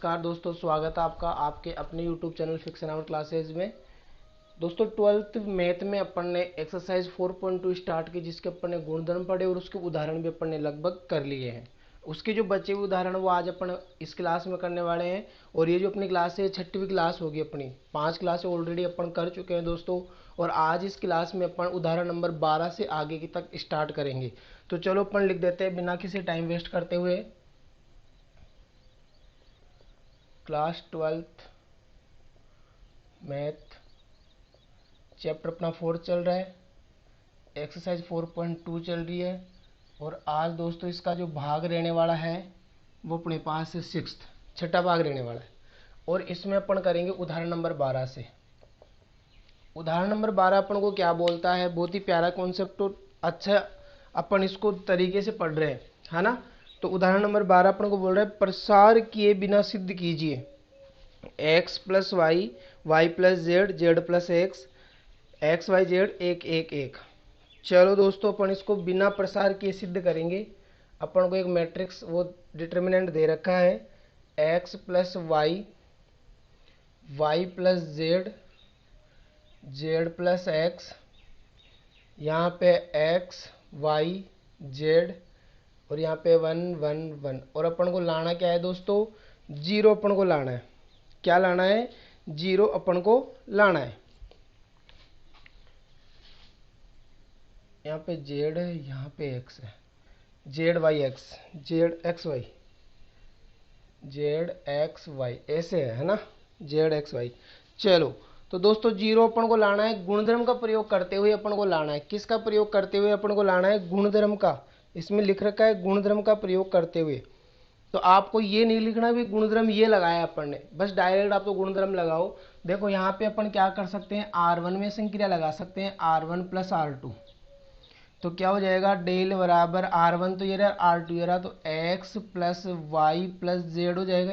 नमस्कार दोस्तों, स्वागत है आपका आपके अपने YouTube channel fiction our classes में। दोस्तों 12th मैथ में अपन ने एक्सरसाइज 4.2 स्टार्ट की, जिसके अपन ने गुणधर्म पढ़े और उसके उदाहरण भी अपन ने लगभग कर लिए हैं। उसके जो बचे हुए उदाहरण वो आज अपन इस क्लास में करने वाले हैं। और ये जो अपनी क्लास है 6वीं क्लास होगी अपनी। 5 क्लासें ऑलरेडी अपन कर चुके हैं दोस्तों, और आज इस क्लास में अपन उदाहरण नंबर 12 से आगे की तक स्टार्ट करेंगे। तो चलो अपन लिख देते हैं बिना किसी टाइम वेस्ट करते हुए। क्लास 12th मैथ चैप्टर अपना 4 चल रहा है, एक्सरसाइज 4.2 चल रही है। और आज दोस्तों इसका जो भाग रहने वाला है वो अपने पास है 6th, छठा भाग रहने वाला है। और इसमें अपन करेंगे उदाहरण नंबर 12 से। उदाहरण नंबर 12 अपन को क्या बोलता है, बहुत ही प्यारा कॉन्सेप्ट और अच्छा अपन इसको तरीके से पढ़ रहे हैं, है ना। तो उदाहरण नंबर 12 अपन को बोल रहा है, प्रसार किए बिना सिद्ध कीजिए x plus Y, Y plus Z, Z plus X, X Y Z एक एक एक। चलो दोस्तों अपन इसको बिना प्रसार किए सिद्ध करेंगे। अपन को एक मैट्रिक्स वो डिटर्मिनेंट दे रखा है, x plus Y, Y plus Z, Z plus X. यहाँ पे x वाई जेड और यहाँ पे 1 1 1। और अपन को लाना क्या है दोस्तों, जीरो अपन को लाना है। क्या लाना है, जीरो अपन को लाना है। यहाँ पे जेड है, यहाँ पे एक्स है, Z Y X, Z X Y, Z X Y ऐसे है ना, जेड एक्स वाई। चलो तो दोस्तों जीरो अपन को लाना है, गुणधर्म का प्रयोग करते हुए अपन को लाना है। किसका प्रयोग करते हुए अपन को लाना है, गुणधर्म का। इसमें लिख रखा है गुणधर्म का प्रयोग करते हुए। तो आपको ये नहीं लिखना भी गुणधर्म ये लगाया अपन ने, बस डायरेक्ट आप तो गुणधर्म लगाओ। देखो यहाँ पे अपन क्या कर सकते हैं, R1 में संक्रिया लगा सकते हैं, R1 प्लस R2। तो क्या हो जाएगा, डेल बराबर R1 तो ये रहा, R2 ये रहा, तो x plus Y plus Z हो जाएगा।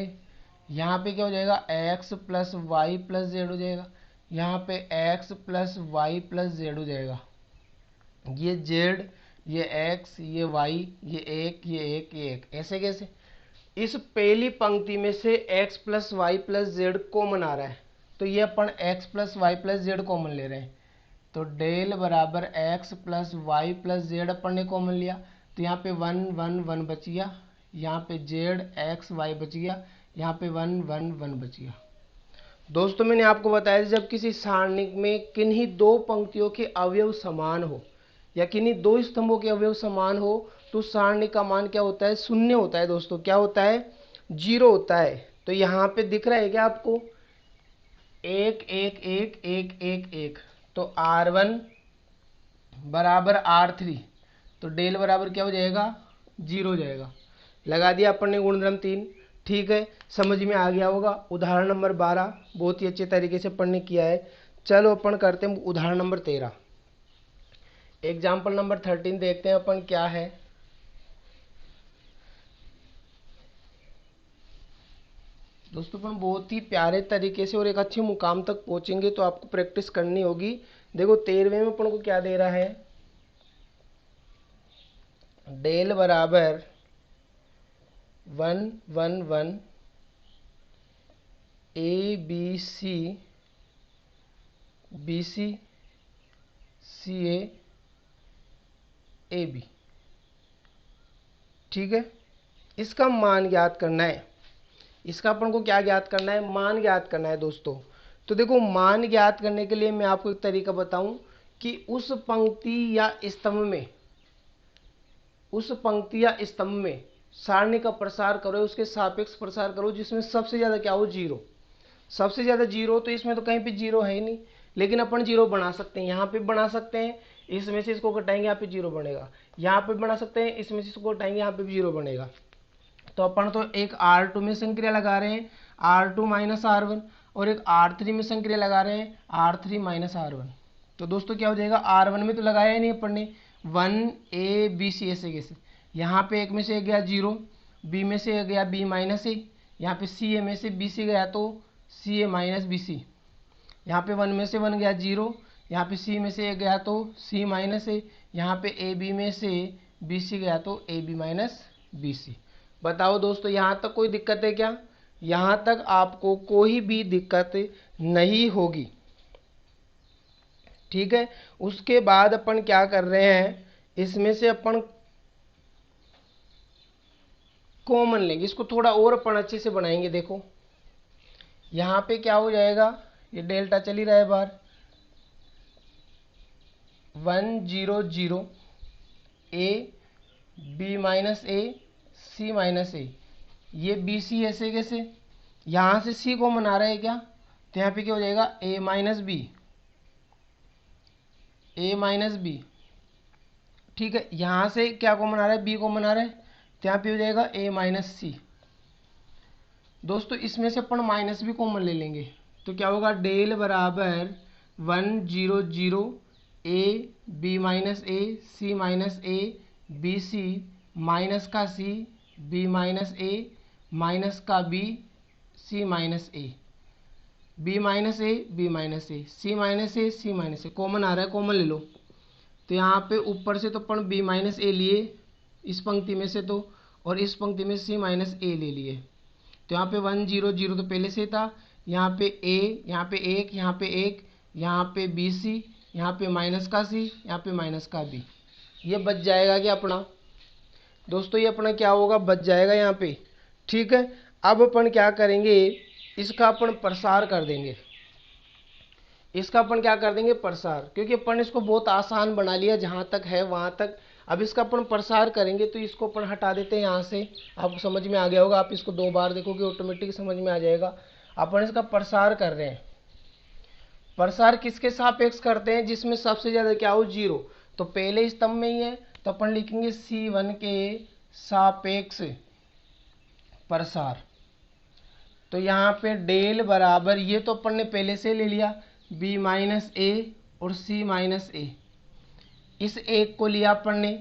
यहाँ पे क्या हो जाएगा, x plus Y plus Z हो जाएगा। यहाँ पे x plus Y plus Z हो जाएगा। ये जेड, ये x, ये y, ये एक, ये एक, ये एक, ऐसे कैसे। इस पहली पंक्ति में से x plus Y plus z common आ रहा है, तो ये अपन x plus Y plus z common ले रहे हैं। तो डेल बराबर x plus Y plus z अपन ने कॉमन लिया, तो यहाँ पे 1 1 1 बच गया। यहाँ पे जेड एक्स वाई बच गया, यहाँ पे 1 1 1 बच गया। दोस्तों मैंने आपको बताया जब किसी सारणी में किन्हीं दो पंक्तियों के अवयव समान हो या किन्हीं दो स्तंभों के अवयव समान हो तो सारणी का मान क्या होता है, शून्य होता है दोस्तों। क्या होता है, जीरो होता है। तो यहाँ पे दिख रहा है क्या आपको, एक एक एक एक एक एक। तो R1 बराबर R3, तो डेल बराबर क्या हो जाएगा, जीरो हो जाएगा। लगा दिया अपन ने गुणधर्म 3। ठीक है, समझ में आ गया होगा। उदाहरण नंबर 12 बहुत ही अच्छे तरीके से पढ़ने किया है। चलो अपन करते हैं उदाहरण नंबर 13। एग्जाम्पल नंबर 13 देखते हैं अपन क्या है। दोस्तों अपन बहुत ही प्यारे तरीके से और एक अच्छे मुकाम तक पहुंचेंगे, तो आपको प्रैक्टिस करनी होगी। देखो 13वें में अपन को क्या दे रहा है, डेल बराबर 1 1 1 A B C, B C C A B. ठीक है, इसका मान ज्ञात करना है। इसका अपन को क्या ज्ञात करना है, मान ज्ञात करना है दोस्तों। तो देखो मान ज्ञात करने के लिए मैं आपको एक तरीका बताऊं कि उस पंक्ति या स्तंभ में, उस पंक्ति या स्तंभ में सारणी का प्रसार करो, उसके सापेक्ष प्रसार करो जिसमें सबसे ज्यादा क्या हो, जीरो। सबसे ज्यादा जीरो, तो इसमें तो कहीं पे जीरो है ही नहीं, लेकिन अपन जीरो बना सकते हैं। यहाँ पे बना सकते हैं, इसमें से इसको घटाएंगे यहाँ पे जीरो बनेगा। यहाँ पे बना सकते हैं, इसमें से इसको घटाएंगे यहाँ पे भी जीरो बनेगा। तो अपन तो एक R2 में संक्रिया लगा रहे हैं, R2 माइनस R1, और एक R3 में संक्रिया लगा रहे हैं, R3 माइनस R1। तो दोस्तों क्या हो जाएगा, R1 में तो लगाया ही नहीं अपन ने, 1 A B C ऐसे कैसे। यहाँ पे एक में से एक गया जीरो, B में से गया B माइनस ए, यहाँ पे सी ए में से बी सी गया तो सी ए माइनस बी सी। यहाँ पे 1 में से 1 गया जीरो, यहाँ पे सी में से एक गया तो सी माइनस ए, यहाँ पे ए बी में से बी सी गया तो A B minus B C. बताओ दोस्तों यहाँ तक कोई दिक्कत है क्या, यहां तक आपको कोई भी दिक्कत नहीं होगी। ठीक है, उसके बाद अपन क्या कर रहे हैं, इसमें से अपन कॉमन लेंगे, इसको थोड़ा और अपन अच्छे से बनाएंगे। देखो यहां पे क्या हो जाएगा, ये डेल्टा चल ही रहा है बाहर, 1 0 0 a B minus a c minus a, ये बी सी ऐसे कैसे, यहां से सी कॉमन आ रहा है क्या, तो यहां पे क्या हो जाएगा ए माइनस बी, ए माइनस बी। ठीक है, यहां से क्या कॉमन आ रहा है, बी कॉमन आ रहा है, तो यहाँ पे हो जाएगा ए माइनस सी। दोस्तों इसमें से अपन माइनस भी कॉमन ले लेंगे, तो क्या होगा, डेल बराबर 1 0 0 a B minus a c minus a B c minus का c b minus a minus का b c minus a, B minus a B minus a c minus a c minus a, common आ रहा है, common ले लो। तो यहाँ पे ऊपर से तो अपन बी माइनस ए लिए इस पंक्ति में से, तो और इस पंक्ति में सी माइनस ए ले लिए, तो यहाँ पे 1 0 0 तो पहले से था, यहाँ पे ए, यहाँ पे एक, यहाँ पे एक, यहाँ पे बी सी, यहाँ पे माइनस का सी, यहाँ पे माइनस का बी, ये बच जाएगा क्या अपना। दोस्तों ये अपना क्या होगा, बच जाएगा यहाँ पे। ठीक है, अब अपन क्या करेंगे, इसका अपन प्रसार कर देंगे, इसका अपन क्या कर देंगे, प्रसार, क्योंकि अपन इसको बहुत आसान बना लिया, जहां तक है वहां तक। अब इसका अपन प्रसार करेंगे, तो इसको अपन हटा देते हैं यहाँ से, आपको समझ में आ गया होगा, आप इसको 2 बार देखोगे ऑटोमेटिक समझ में आ जाएगा। अपन इसका प्रसार कर रहे हैं, प्रसार किसके सापेक्ष करते हैं, जिसमें सबसे ज्यादा क्या हो, 0, तो पहले स्तंभ में ही है, तो अपन लिखेंगे C1 के सापेक्ष प्रसार। तो यहाँ पे डेल बराबर, ये तो अपन ने पहले से ले लिया, बी माइनस ए और सी माइनस ए, इस एक को लिया अपन ने,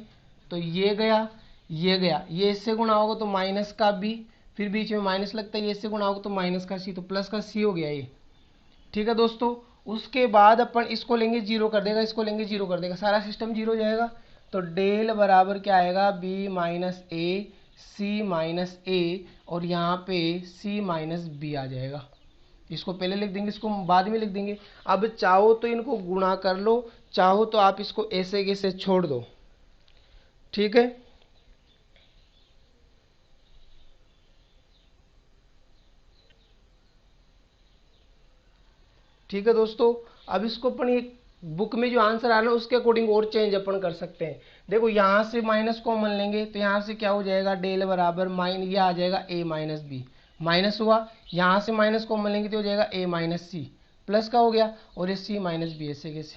तो ये गया, ये इससे गुणा होगा तो माइनस का बी, फिर बीच में माइनस लगता है, ये इससे गुणा होगा तो माइनस का सी, तो प्लस का सी हो गया ये। ठीक है दोस्तों, उसके बाद अपन इसको लेंगे 0 कर देगा, इसको लेंगे 0 कर देगा, सारा सिस्टम 0 हो जाएगा। तो डेल बराबर क्या आएगा, B minus a c minus ए, और यहाँ पे सी माइनस बी आ जाएगा। इसको पहले लिख देंगे, इसको बाद में लिख देंगे। अब चाहो तो इनको गुणा कर लो, चाहो तो आप इसको ऐसे कैसे छोड़ दो। ठीक है, ठीक है दोस्तों, अब इसको अपन ये बुक में जो आंसर आ रहा है उसके अकॉर्डिंग और चेंज अपन कर सकते हैं। देखो यहाँ से माइनस कॉमन लेंगे, तो यहाँ से क्या हो जाएगा, डेल बराबर माइन, ये आ जाएगा ए माइनस बी, माइनस हुआ, यहाँ से माइनस कॉमन लेंगे तो हो जाएगा ए माइनस सी, प्लस का हो गया, और ये सी माइनस बी, ऐसे कैसे,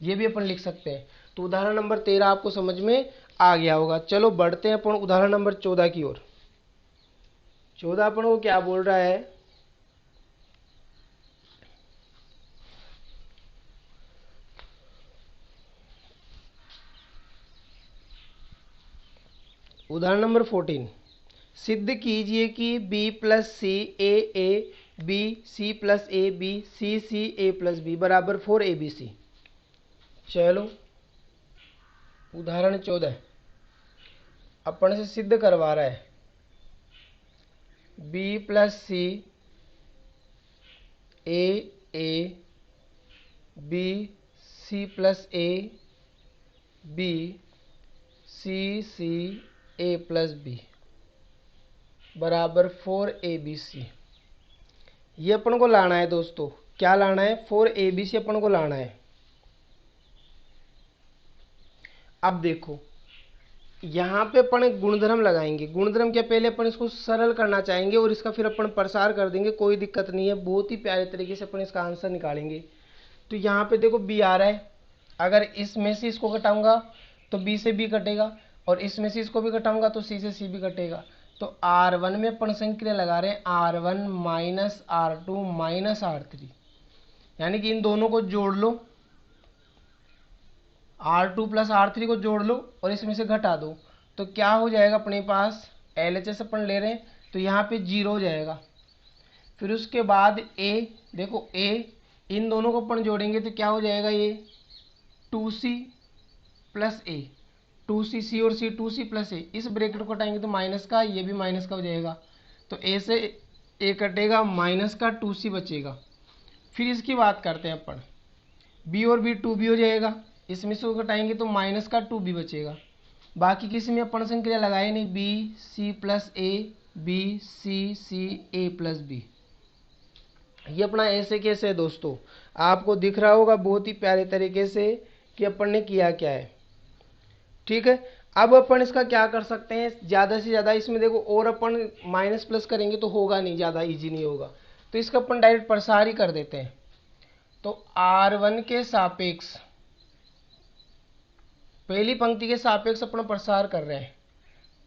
ये भी अपन लिख सकते हैं। तो उदाहरण नंबर 13 आपको समझ में आ गया होगा। चलो बढ़ते हैं अपन उदाहरण नंबर 14 की ओर। 14 अपन को क्या बोल रहा है, उदाहरण नंबर 14, सिद्ध कीजिए कि b plus C A B C plus A B C C A plus B बराबर 4abc। चलो उदाहरण 14 अपन से सिद्ध करवा रहा है, b plus C A B C plus A B C C A plus B बराबर 4abc। ये अपन को लाना है दोस्तों, क्या लाना है, 4abc अपन को लाना है। अब देखो यहाँ पे अपन एक गुणधर्म लगाएंगे, गुणधर्म क्या, पहले अपन इसको सरल करना चाहेंगे और इसका फिर अपन प्रसार कर देंगे, कोई दिक्कत नहीं है, बहुत ही प्यारे तरीके से अपन इसका आंसर निकालेंगे। तो यहाँ पे देखो b आ रहा है, अगर इसमें से इसको घटाऊंगा तो b से b कटेगा, और इसमें से इसको भी घटाऊंगा तो c से c भी कटेगा। तो R1 में अपन संक्रिया लगा रहे हैं, R1 minus R2 minus R3, यानी कि इन दोनों को जोड़ लो, R2 प्लस R3 को जोड़ लो और इसमें से घटा दो, तो क्या हो जाएगा अपने पास, LHS अपन ले रहे हैं तो यहाँ पे 0 हो जाएगा। फिर उसके बाद A, देखो A, इन दोनों को अपन जोड़ेंगे तो क्या हो जाएगा, ये 2C प्लस ए, 2C, C और C 2C प्लस ए, इस ब्रैकेट को हटाएंगे तो माइनस का, ये भी माइनस का हो जाएगा। तो A से ए कटेगा, माइनस का 2c बचेगा। फिर इसकी बात करते हैं अपन, b और b 2b हो जाएगा, इसमें से घटाएंगे तो माइनस का 2b बचेगा। बाकी किसी में अपन संक्रिया लगाए नहीं, बी सी प्लस ए, बी सी सी ए प्लस बी। ये अपना ऐसे कैसे है दोस्तों, आपको दिख रहा होगा बहुत ही प्यारे तरीके से कि अपन ने किया क्या है। ठीक है, अब अपन इसका क्या कर सकते हैं, ज़्यादा से ज़्यादा इसमें देखो, और अपन माइनस प्लस करेंगे तो होगा नहीं, ज़्यादा इजी नहीं होगा, तो इसका अपन डायरेक्ट प्रसार ही कर देते हैं। तो R1 के सापेक्ष, पहली पंक्ति के सापेक्ष अपन प्रसार कर रहे हैं,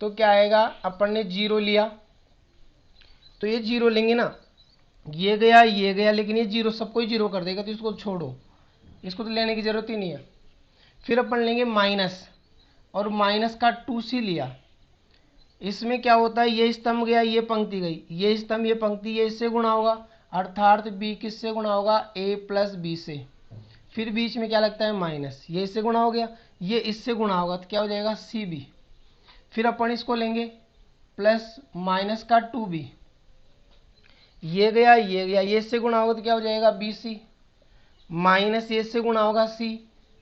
तो क्या आएगा, अपन ने 0 लिया तो ये 0 लेंगे ना, ये गया, लेकिन ये 0 सबको ही 0 कर देगा, तो इसको छोड़ो, इसको तो लेने की जरूरत ही नहीं है। फिर अपन लेंगे माइनस, और माइनस का 2c लिया, इसमें क्या होता है, ये स्तंभ गया, ये पंक्ति गई, ये स्तंभ ये पंक्ति, ये इससे गुणा होगा, अर्थात b किससे गुणा होगा, a प्लस बी से। फिर बीच में क्या लगता है, माइनस, ये इससे गुणा हो गया, ये इससे गुणा होगा, तो क्या हो जाएगा, cb। फिर अपन इसको लेंगे प्लस माइनस का 2b, ये गया, ये इससे गुणा होगा, तो क्या हो जाएगा, bc, माइनस ये इससे गुणा होगा c,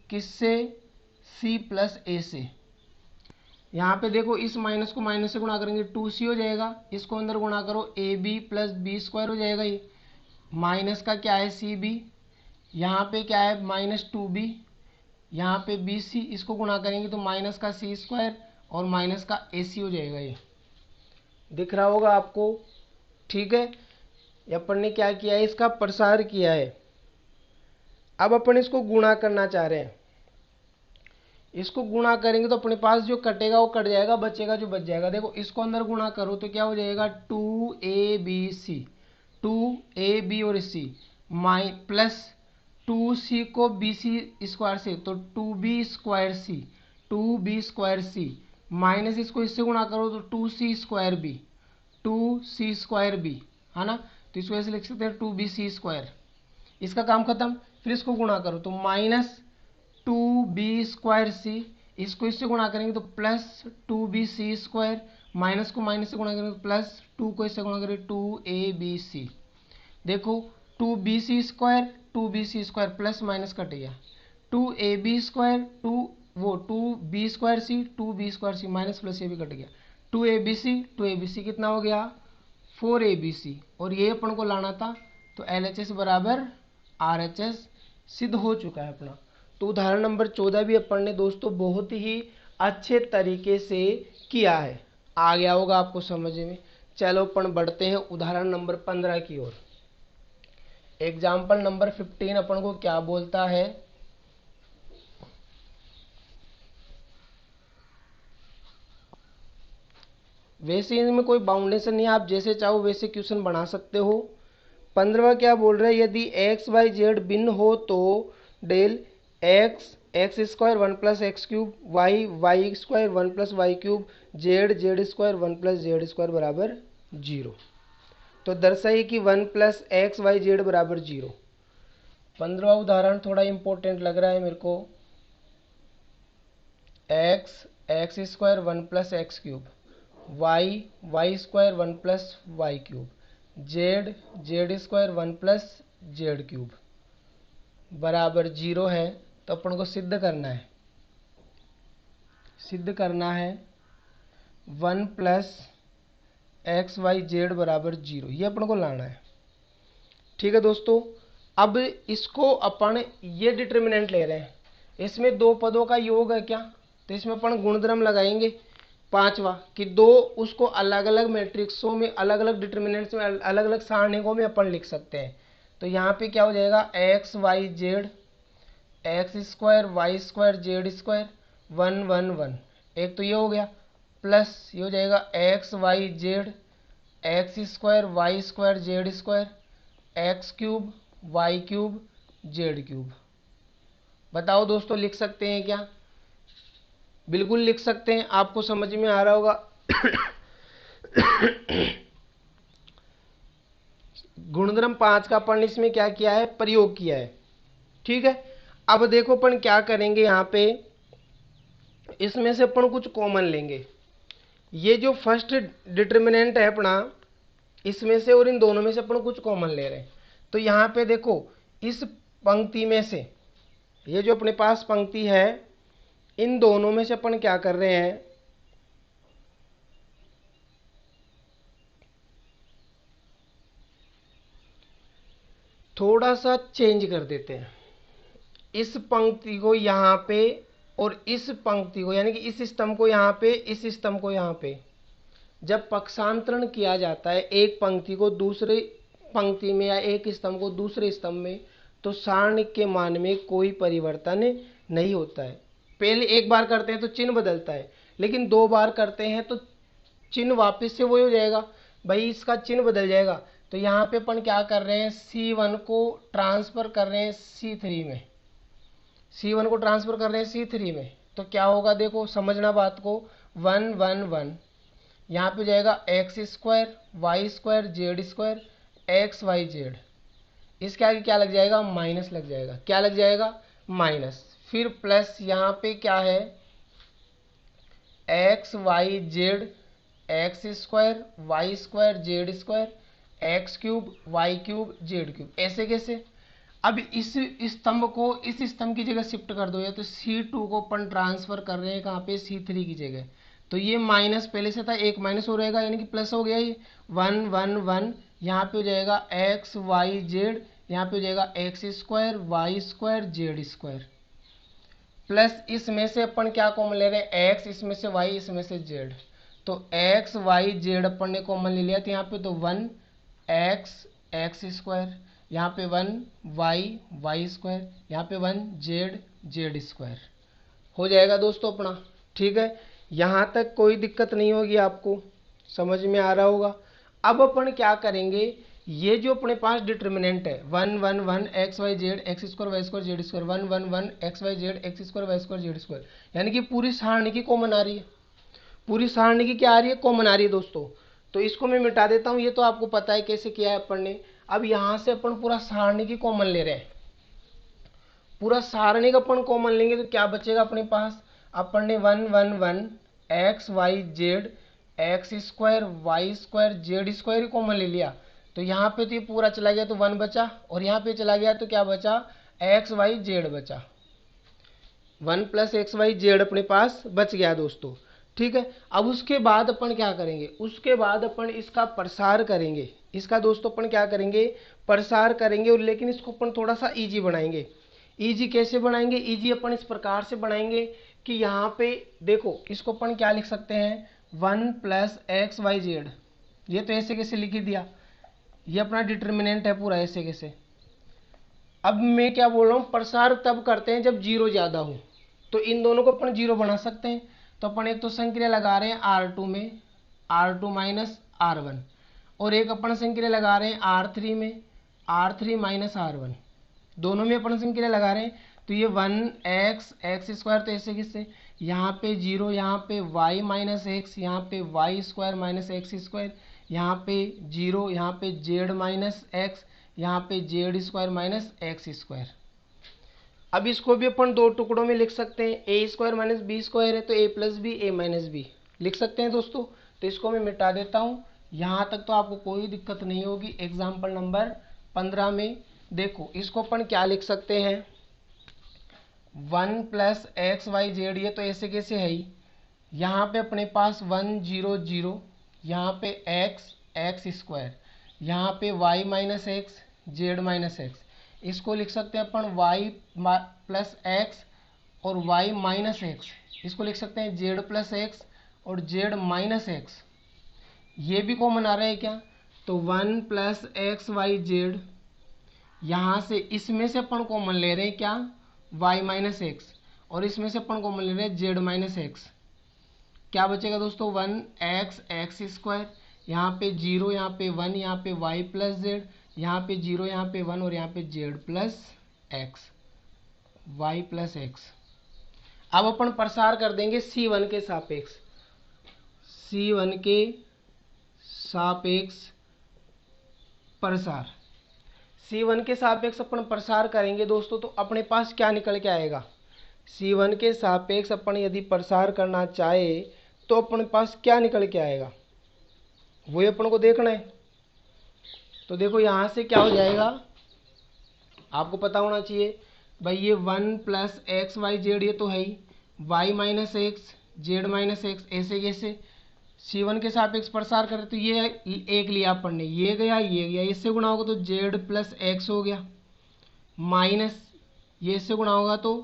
किससे, c प्लस a से। यहाँ पे देखो, इस माइनस को माइनस से गुणा करेंगे 2c हो जाएगा, इसको अंदर गुणा करो ab प्लस बी स्क्वायर हो जाएगा। ये माइनस का क्या है, cb, यहाँ पे क्या है, माइनस 2b, यहाँ पे bc, इसको गुणा करेंगे तो माइनस का c स्क्वायर और माइनस का ac हो जाएगा। ये दिख रहा होगा आपको। ठीक है, अपन ने क्या किया है, इसका प्रसार किया है। अब अपन इसको गुणा करना चाह रहे हैं, इसको गुणा करेंगे तो अपने पास जो कटेगा वो कट जाएगा, बचेगा जो बच जाएगा। देखो इसको अंदर गुणा करो तो क्या हो जाएगा, 2ab, 2ab और c प्लस 2c को bc स्क्वायर से, तो 2b square c, 2b square c, minus इसको इससे गुणा करो तो 2c square b, 2c square b, है ना, तो इसको ऐसे लिख सकते हैं 2bc स्क्वायर। इसका काम खत्म। फिर इसको गुणा करो तो माइनस 2b स्क्वायर सी, इसको इससे गुणा करेंगे तो प्लस 2bc स्क्वायर, माइनस को माइनस से गुणा करेंगे तो प्लस 2 को इससे गुणा करेंगे 2abc। देखो 2bc square 2bc square plus minus cut गया, 2ab स्क्वायर 2b स्क्वायर सी, 2b स्क्वायर सी, माइनस प्लस ये भी कट गया, 2abc कितना हो गया, 4abc, और ये अपन को लाना था, तो LHS बराबर RHS सिद्ध हो चुका है अपना। तो उदाहरण नंबर 14 भी अपन ने दोस्तों बहुत ही अच्छे तरीके से किया है, आ गया होगा आपको समझ में। चलो अपन बढ़ते हैं उदाहरण नंबर 15 की ओर। एग्जाम्पल नंबर 15 अपन को क्या बोलता है, वैसे इनमें कोई बाउंडेशन नहीं, आप जैसे चाहो वैसे क्वेश्चन बना सकते हो। 15वां क्या बोल रहा है, यदि एक्स वाई जेड भिन्न हो तो del X X square 1 plus X cube, Y Y square 1 plus Y cube, Z Z square 1 plus Z square बराबर 0। तो दर्शाइए कि 1 प्लस एक्स वाई जेड बराबर 0। 15वां उदाहरण थोड़ा इंपॉर्टेंट लग रहा है मेरे को। X X square 1 plus X cube, Y Y square 1 plus Y cube, Z Z square 1 plus Z cube बराबर 0 है। तो अपन को सिद्ध करना है, 1 प्लस एक्स वाई जेड बराबर 0, ये अपन को लाना है। ठीक है दोस्तों, अब इसको अपन ये डिटर्मिनेंट ले रहे हैं, इसमें दो पदों का योग है क्या, तो इसमें अपन गुणधर्म लगाएंगे 5वां कि दो उसको अलग अलग मैट्रिक्सों में, अलग अलग डिटर्मिनेंट्स में, अलग अलग सारणिकों में अपन लिख सकते हैं। तो यहाँ पे क्या हो जाएगा, x Y Z x square y square z square 1 1 1, एक तो ये हो गया, प्लस ये हो जाएगा x Y Z x square y square z square x cube y cube z cube. बताओ दोस्तों लिख सकते हैं क्या, बिल्कुल लिख सकते हैं, आपको समझ में आ रहा होगा। गुणधर्म 5 का अपन इसमें क्या किया है, प्रयोग किया है। ठीक है, अब देखो अपन क्या करेंगे, यहाँ पे इसमें से अपन कुछ कॉमन लेंगे। ये जो फर्स्ट डिटर्मिनेंट है अपना, इसमें से और इन दोनों में से अपन कुछ कॉमन ले रहे हैं। तो यहाँ पे देखो इस पंक्ति में से, ये जो अपने पास पंक्ति है, इन दोनों में से अपन क्या कर रहे हैं, थोड़ा सा चेंज कर देते हैं। इस पंक्ति को यहाँ पे और इस पंक्ति को, यानी कि इस स्तंभ को यहाँ पे, इस स्तंभ को यहाँ पे, जब पक्षांतरण किया जाता है एक पंक्ति को दूसरे पंक्ति में या एक स्तंभ को दूसरे स्तंभ में, तो सारणिक के मान में कोई परिवर्तन नहीं होता है। पहले एक बार करते हैं तो चिन्ह बदलता है, लेकिन 2 बार करते हैं तो चिन्ह वापस से वही हो जाएगा भाई, इसका चिन्ह बदल जाएगा। तो यहाँ पे अपन क्या कर रहे हैं, C1 को ट्रांसफर कर रहे हैं C3 में, C1 को ट्रांसफर कर रहे हैं C3 में। तो क्या होगा देखो, समझना बात को, 1 1 1 यहाँ पे जाएगा x square y square z square x Y z, इसके आगे क्या लग जाएगा, माइनस लग जाएगा। क्या लग जाएगा, माइनस। फिर प्लस यहाँ पे क्या है, x Y Z x square y square z square x cube y cube z cube. ऐसे कैसे, अब इस स्तंभ को इस स्तंभ की जगह शिफ्ट कर दो, या तो C2 को अपन ट्रांसफर कर रहे हैं कहाँ पे, C3 की जगह। तो ये माइनस पहले से था, एक माइनस हो रहेगा, यानी कि प्लस हो गया। ये 1 1 1 यहाँ पे हो जाएगा एक्स वाई जेड, यहाँ पे हो जाएगा x square y square z square, plus इसमें से अपन क्या कॉमन ले रहे हैं, एक्स, इसमें से वाई, इसमें से जेड। तो एक्स वाई जेड अपन ने कॉमन ले लिया, तो यहाँ पे तो 1 एक्स एक्स स्क्वायर, यहाँ पे 1 वाई वाई स्क्वायर, यहाँ पे 1 जेड जेड स्क्वायर हो जाएगा दोस्तों अपना। ठीक है, यहाँ तक कोई दिक्कत नहीं होगी, आपको समझ में आ रहा होगा। अब अपन क्या करेंगे, ये जो अपने पास डिटर्मिनेंट है 1 1 1 x Y Z x square y square z square, 1 1 1 x Y Z x square y square z square, यानी कि पूरी सारणी की कॉमन आ रही है। पूरी सारणी की क्या आ रही है, कॉमन आ रही है दोस्तों। तो इसको मैं मिटा देता हूँ, ये तो आपको पता है कैसे किया है अपन ने। अब यहाँ से अपन पूरा सारणी की कॉमन ले रहे हैं, पूरा सारणी का अपन कॉमन लेंगे तो क्या बचेगा अपने पास, अपन ने 1 1 1 x Y Z x square y square z square ही कॉमन ले लिया। तो यहाँ पे तो ये पूरा चला गया तो 1 बचा, और यहाँ पे चला गया तो क्या बचा, एक्स वाई जेड बचा, 1 प्लस एक्स वाई जेड अपने पास बच गया दोस्तों। ठीक है, अब उसके बाद अपन क्या करेंगे, उसके बाद अपन इसका प्रसार करेंगे। इसका दोस्तों अपन क्या करेंगे, प्रसार करेंगे, और लेकिन इसको अपन थोड़ा सा इजी बनाएंगे। इजी कैसे बनाएंगे, इजी अपन इस प्रकार से बनाएंगे कि यहाँ पे देखो, इसको अपन क्या लिख सकते हैं, 1 प्लस एक्स वाई जेड, ये तो ऐसे कैसे लिख दिया, ये अपना डिटर्मिनेंट है पूरा, ऐसे कैसे। अब मैं क्या बोल रहा हूँ, प्रसार तब करते हैं जब जीरो ज्यादा हो, तो इन दोनों को अपन जीरो बना सकते हैं। तो अपन एक तो संक्रिया लगा रहे हैं R2 में, R2 माइनस R1, और एक अपन संक्रिया लगा रहे हैं R3 में, R3 माइनस R1, दोनों में अपन संक्रिया लगा रहे हैं। तो ये 1 एक्स एक्स स्क्वायर, तो ऐसे किससे, यहाँ पे 0, यहाँ पे y माइनस एक्स, यहाँ पे y square minus x square, यहाँ पे 0, यहाँ पे जेड माइनस एक्स, यहाँ पे Z square minus x square. अब इसको भी अपन 2 टुकड़ों में लिख सकते हैं, ए स्क्वायर माइनस बी स्क्वायर है तो ए प्लस बी ए माइनस बी लिख सकते हैं दोस्तों। तो इसको मैं मिटा देता हूँ, यहाँ तक तो आपको कोई दिक्कत नहीं होगी। एग्जाम्पल नंबर 15 में देखो, इसको अपन क्या लिख सकते हैं, 1 प्लस एक्स वाई जेड, ये तो ऐसे कैसे है ही, यहाँ पे अपने पास 1 0 0, यहाँ पे एक्स एक्स स्क्वायर, यहाँ पे y minus x z minus x, इसको लिख सकते हैं अपन वाई प्लस एक्स और वाई माइनस एक्स, इसको लिख सकते हैं जेड प्लस एक्स और जेड माइनस एक्स। ये भी कॉमन आ रहा है क्या, तो 1 प्लस एक्स वाई जेड, यहाँ से इसमें से अपन कॉमन ले रहे हैं क्या, वाई माइनस एक्स, और इसमें से अपन कॉमन ले रहे हैं जेड माइनस एक्स। क्या बचेगा दोस्तों, 1 एक्स एक्स स्क्वायर, यहाँ पे 0, यहाँ पे 1, यहाँ पे वाई प्लस जेड, यहाँ पे 0, यहाँ पे 1 और यहाँ पे z plus x, y plus x. अब अपन प्रसार कर देंगे C1 के सापेक्ष, C1 के सापेक्ष प्रसार, C1 के सापेक्ष अपन प्रसार करेंगे दोस्तों, तो अपने पास क्या निकल के आएगा, C1 के सापेक्ष अपन यदि प्रसार करना चाहे तो अपने पास क्या निकल के आएगा, वही अपन को देखना है। तो देखो यहाँ से क्या हो जाएगा, आपको पता होना चाहिए भाई, ये 1 प्लस एक्स वाई जेड ये तो है ही, y minus x z minus x, ऐसे कैसे C1 के सापेक्ष प्रसार करें तो ये एक लिया अपन ने, ये गया ये गया, इससे गुणा होगा तो जेड प्लस एक्स हो गया, माइनस ये इससे गुणा होगा तो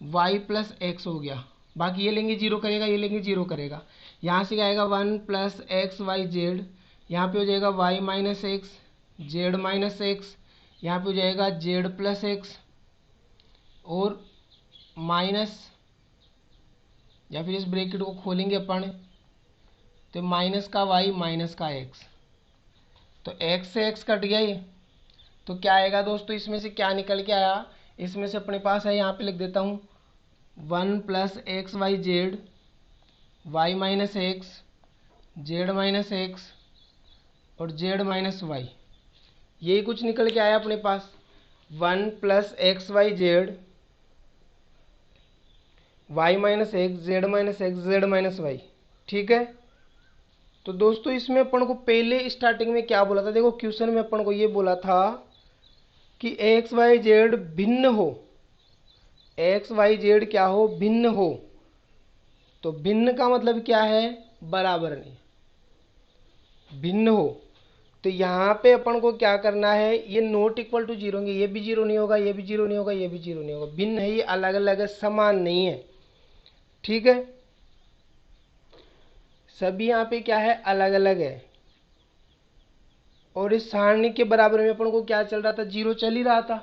वाई प्लस एक्स हो गया, बाकी ये लेंगे जीरो करेगा, ये लेंगे जीरो करेगा। यहाँ से क्या आएगा 1 प्लस एक्स वाई जेड, यहाँ पे हो जाएगा y minus x z minus x, यहाँ पे हो जाएगा जेड प्लस एक्स और माइनस, या फिर इस ब्रैकेट को खोलेंगे अपन तो माइनस का वाई माइनस का एक्स, तो एक्स से एक्स कट गया ये, तो क्या आएगा दोस्तों, इसमें से क्या निकल के आया, इसमें से अपने पास है, यहाँ पे लिख देता हूँ 1 plus x Y z y minus x z minus x और जेड माइनस वाई, यही कुछ निकल के आया अपने पास। 1 plus x Y z y minus x z minus x z minus y, ठीक है। तो दोस्तों इसमें अपन को पहले स्टार्टिंग में क्या बोला था, देखो क्वेश्चन में अपन को ये बोला था कि एक्स वाई जेड भिन्न हो, एक्स वाई जेड क्या हो, भिन्न हो। तो भिन्न का मतलब क्या है, बराबर नहीं, भिन्न हो। तो यहाँ पे अपन को क्या करना है, ये नॉट इक्वल टू जीरो होंगे, ये भी जीरो नहीं होगा, ये भी जीरो नहीं होगा, ये भी जीरो नहीं होगा, भिन्न है, ये अलग अलग है, समान नहीं है, ठीक है। सभी यहाँ पे क्या है, अलग अलग है। और इस सारणिक के बराबर में अपन को क्या चल रहा था, जीरो चल ही रहा था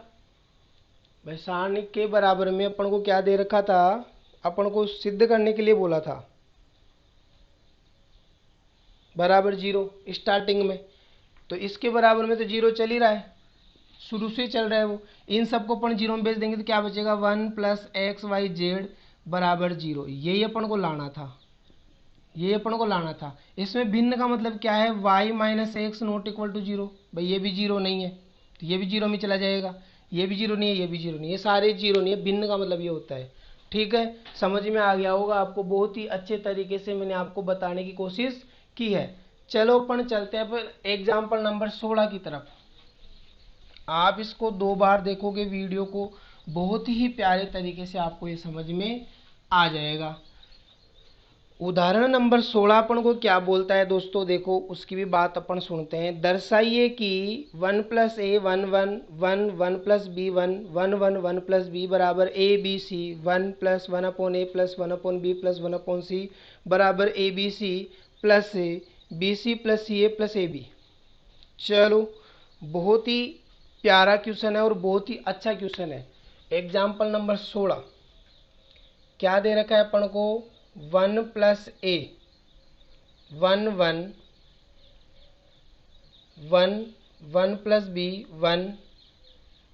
भाई। सारणिक के बराबर में अपन को क्या दे रखा था, अपन को सिद्ध करने के लिए बोला था बराबर जीरो स्टार्टिंग में, तो इसके बराबर में तो जीरो चल ही रहा है, शुरू से चल रहा है वो। इन सबको अपन जीरो में बेच देंगे तो क्या बचेगा, 1 प्लस एक्स वाई जेड बराबर जीरो, यही अपन को लाना था, ये अपन को लाना था। इसमें भिन्न का मतलब क्या है, y minus x not equal to zero, भाई ये भी जीरो नहीं है तो ये भी जीरो में चला जाएगा, ये भी जीरो नहीं है, ये भी जीरो नहीं है, ये सारे जीरो नहीं है, भिन्न का मतलब ये होता है, ठीक है। समझ में आ गया होगा आपको, बहुत ही अच्छे तरीके से मैंने आपको बताने की कोशिश की है। चलो अपन चलते हैं फिर एग्जाम्पल नंबर 16 की तरफ। आप इसको 2 बार देखोगे वीडियो को, बहुत ही प्यारे तरीके से आपको ये समझ में आ जाएगा। उदाहरण नंबर 16 अपन को क्या बोलता है दोस्तों, देखो उसकी भी बात अपन सुनते हैं। दर्शाइए कि 1 plus a 1 1 1 1 plus b 1 1 1 1 plus B बराबर a B C 1 plus 1 upon A plus 1 upon B plus 1 upon c बराबर a B C plus b C plus C A plus A b. चलो बहुत ही प्यारा क्वेश्चन है और बहुत ही अच्छा question है। एग्जाम्पल नंबर 16 क्या दे रखा है अपन को, 1 प्लस ए 1 1 1 1 प्लस बी 1,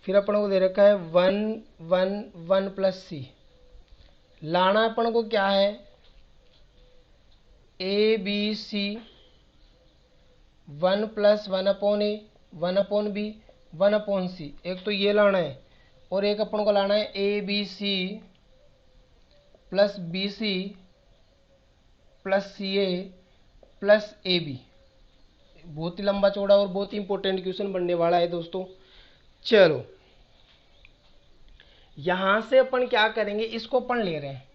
फिर अपन को दे रखा है 1 1 1 प्लस सी। लाना अपन को क्या है, a B C 1 plus 1 upon a 1 upon B 1 upon c, एक तो ये लाना है और एक अपन को लाना है a B C plus b C plus C A plus A b. बहुत ही लंबा चौड़ा और बहुत ही इंपॉर्टेंट क्वेश्चन बनने वाला है दोस्तों। चलो यहां से अपन क्या करेंगे, इसको अपन ले रहे हैं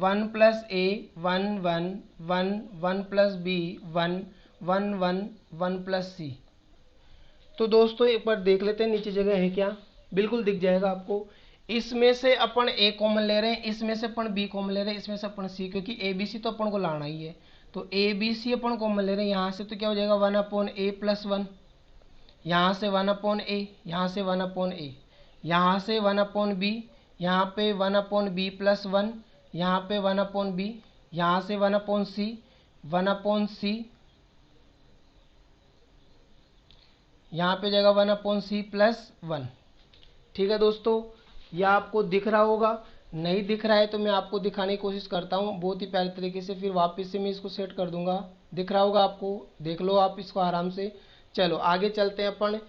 1 plus a 1 1 1 1 plus b 1 1 1 1 plus सी। तो दोस्तों एक बार देख लेते हैं नीचे जगह है क्या, बिल्कुल दिख जाएगा आपको। इसमें से अपन ए कॉमन ले रहे हैं, इसमें से अपन बी कॉमन ले रहे हैं, इसमें से अपन सी, क्योंकि ए बी सी तो अपन को लाना ही है। तो A B C upon common ले रहे हैं यहाँ से, तो क्या हो जाएगा 1 अपॉन ए प्लस 1, यहाँ से 1 अपॉन ए, यहाँ से 1 अपॉन ए, यहाँ से 1 अपॉन बी, यहाँ पे 1 अपॉन बी प्लस 1, यहाँ पे 1 अपॉन बी, यहाँ से 1 अपॉन सी 1 अपॉन सी, यहाँ पे जाएगा 1 अपॉन सी प्लस 1। ठीक है दोस्तों, यह आपको दिख रहा होगा, नहीं दिख रहा है तो मैं आपको दिखाने की कोशिश करता हूँ बहुत ही प्यारे तरीके से, फिर वापस से मैं इसको सेट कर दूंगा। दिख रहा होगा आपको, देख लो आप इसको आराम से। चलो आगे चलते हैं अपन।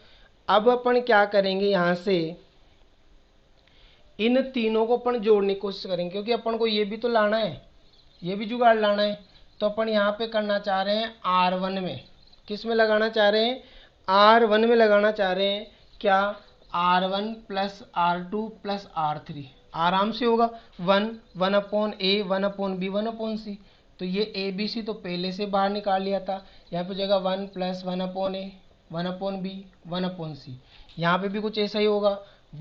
अब अपन क्या करेंगे, यहाँ से इन तीनों को अपन जोड़ने की कोशिश करेंगे, क्योंकि अपन को ये भी तो लाना है, ये भी जुगाड़ लाना है। तो अपन यहाँ पे करना चाह रहे हैं R1 में, किस में लगाना चाह रहे हैं, R1 में लगाना चाह रहे हैं क्या, R1 plus R2 plus R3, आराम से होगा 1 upon a 1 upon B 1 upon C. तो ये ए बी सी तो पहले से बाहर निकाल लिया था, यहाँ पे जगह 1 plus 1 upon a 1 upon B 1 upon सी। यहाँ पे भी कुछ ऐसा ही होगा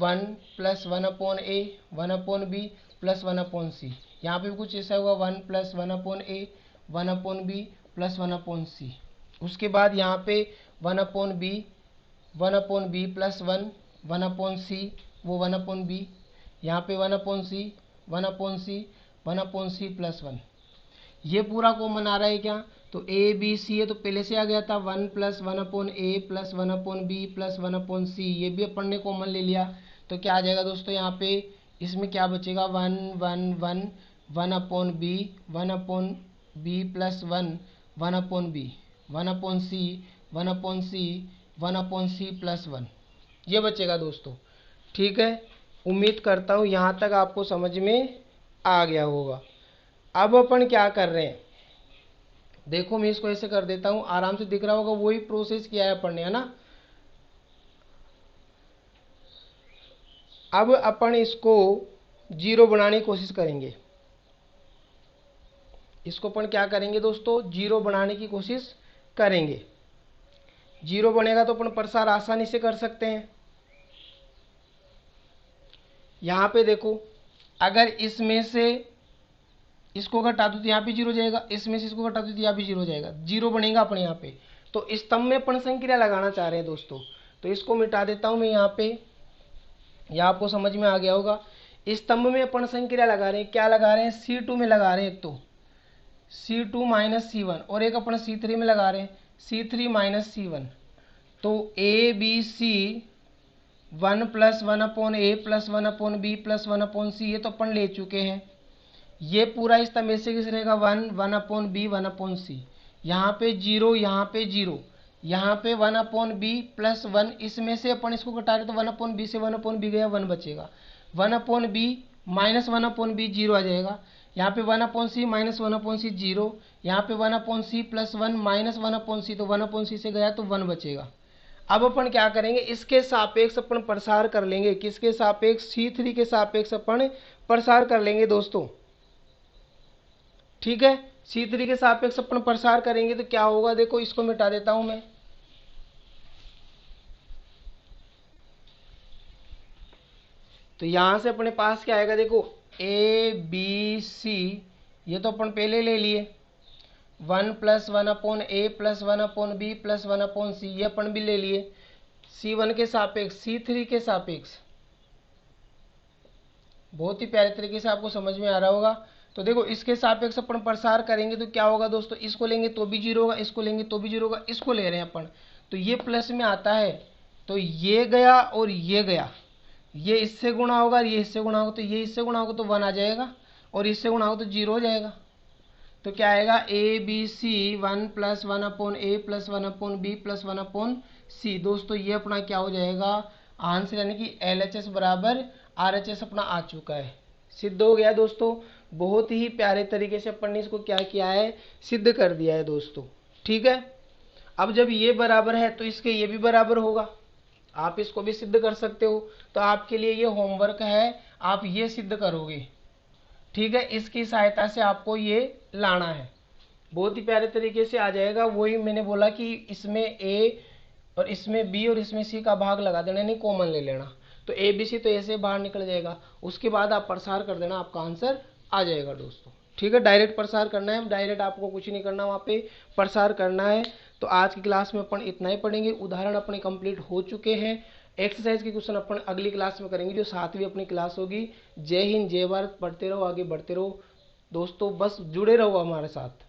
1 plus 1 upon a 1 upon B plus 1 upon सी। यहाँ पे भी कुछ ऐसा होगा 1 plus 1 upon a 1 upon B plus 1 upon सी। उसके बाद यहाँ पे 1 अपॉन बी प्लस 1 अपॉन सी, वो 1 अपॉन बी, यहाँ पे 1 upon C 1 upon C 1 upon C plus 1। ये पूरा कॉमन आ रहा है क्या, तो ए बी सी है तो पहले से आ गया था 1 प्लस 1 अपॉन ए plus 1 upon B plus 1 upon सी, ये भी अपन ने कॉमन ले लिया। तो क्या आ जाएगा दोस्तों, यहाँ पे इसमें क्या बचेगा 1 1 1 1 upon B plus 1 upon B 1 upon C 1 upon C 1 upon C plus 1, ये बचेगा दोस्तों। ठीक है, उम्मीद करता हूँ यहाँ तक आपको समझ में आ गया होगा। अब अपन क्या कर रहे हैं, देखो मैं इसको ऐसे कर देता हूँ, आराम से दिख रहा होगा, वही प्रोसेस किया है अपन ने, है ना। अब अपन इसको जीरो बनाने की कोशिश करेंगे। इसको अपन क्या करेंगे दोस्तों, जीरो बनाने की कोशिश करेंगे। जीरो बनेगा तो अपन प्रसार आसानी से कर सकते हैं। यहाँ पे देखो, अगर इसमें से इसको घटा दो तो यहाँ पे जीरो जाएगा, इसमें से इसको घटा दो तो यहाँ भी जीरो जाएगा, जीरो बनेगा अपने यहाँ पे। तो इस स्तंभ में अपन संक्रिया लगाना चाह रहे हैं दोस्तों, तो इसको मिटा देता हूँ मैं यहाँ पे, यह आपको समझ में आ गया होगा। इस स्तंभ में अपन संक्रिया लगा रहे हैं, क्या लगा रहे हैं, C2 में लगा रहे हैं, एक तो C2 माइनस C1, और एक अपन C3 में लगा रहे हैं C3 माइनस C1। तो A B C 1 plus 1 upon A plus 1 upon B plus 1 upon सी, ये तो अपन ले चुके हैं। ये पूरा इस स्तंभ से किस रहेगा 1 अपॉन बी 1 अपॉन सी, यहाँ पे जीरो, यहाँ पे जीरो, यहाँ पे 1 अपॉन बी प्लस 1, इसमें से अपन इसको घटा रहे तो 1 अपॉन बी से 1 अपॉन बी गया, 1 बचेगा। 1 upon B minus 1 upon B zero आ जाएगा, यहाँ पे 1 upon C minus 1 upon C zero, यहाँ पे 1 upon C plus 1 minus 1 upon C, तो 1 अपॉन सी से गया तो 1 बचेगा। अब अपन क्या करेंगे, इसके सापेक्ष अपन प्रसार कर लेंगे, किसके सापेक्ष, C3 के सापेक्ष अपन प्रसार कर लेंगे दोस्तों। ठीक है, C3 के सापेक्ष अपन प्रसार करेंगे तो क्या होगा, देखो इसको मिटा देता हूं मैं। तो यहां से अपने पास क्या आएगा, देखो ए बी सी, ये तो अपन पहले ले लिए, 1 प्लस 1 अपॉन ए plus 1 upon B plus 1 upon सी, ये अपन भी ले लिए। C1 के सापेक्ष, C3 के सापेक्ष, बहुत ही प्यारे तरीके से आपको समझ में आ रहा होगा। तो देखो इसके सापेक्ष अपन प्रसार करेंगे तो क्या होगा दोस्तों, इसको लेंगे तो भी जीरो होगा, इसको लेंगे तो भी जीरो होगा, इसको ले रहे हैं अपन तो ये प्लस में आता है, तो ये गया और ये गया, ये इससे गुणा होगा, ये इससे गुणा होगा, तो ये इससे गुणा होगा तो 1 आ जाएगा, और इससे गुणा होगा तो जीरो हो जाएगा। तो क्या आएगा, A B C 1 plus 1 upon A plus 1 upon B plus 1 upon C. दोस्तों ये अपना क्या हो जाएगा आंसर, यानी कि LHS बराबर RHS अपना आ चुका है, सिद्ध हो गया दोस्तों। बहुत ही प्यारे तरीके से अपन ने इसको क्या किया है, सिद्ध कर दिया है दोस्तों। ठीक है, अब जब ये बराबर है तो इसके ये भी बराबर होगा, आप इसको भी सिद्ध कर सकते हो। तो आपके लिए ये होमवर्क है, आप ये सिद्ध करोगे। ठीक है, इसकी सहायता से आपको ये लाना है, बहुत ही प्यारे तरीके से आ जाएगा। वही मैंने बोला कि इसमें ए और इसमें बी और इसमें सी का भाग लगा देना, नहीं कॉमन ले लेना, तो ए बी सी तो ऐसे बाहर निकल जाएगा। उसके बाद आप प्रसार कर देना, आपका आंसर आ जाएगा दोस्तों। ठीक है, डायरेक्ट प्रसार करना है, डायरेक्ट आपको कुछ नहीं करना, वहाँ पे प्रसार करना है। तो आज की क्लास में अपन इतना ही पढ़ेंगे, उदाहरण अपने कंप्लीट हो चुके हैं। एक्सरसाइज के क्वेश्चन अपन अगली क्लास में करेंगे, जो 7वीं अपनी क्लास होगी। जय हिंद, जय भारत, पढ़ते रहो, आगे बढ़ते रहो दोस्तों, बस जुड़े रहो हमारे साथ।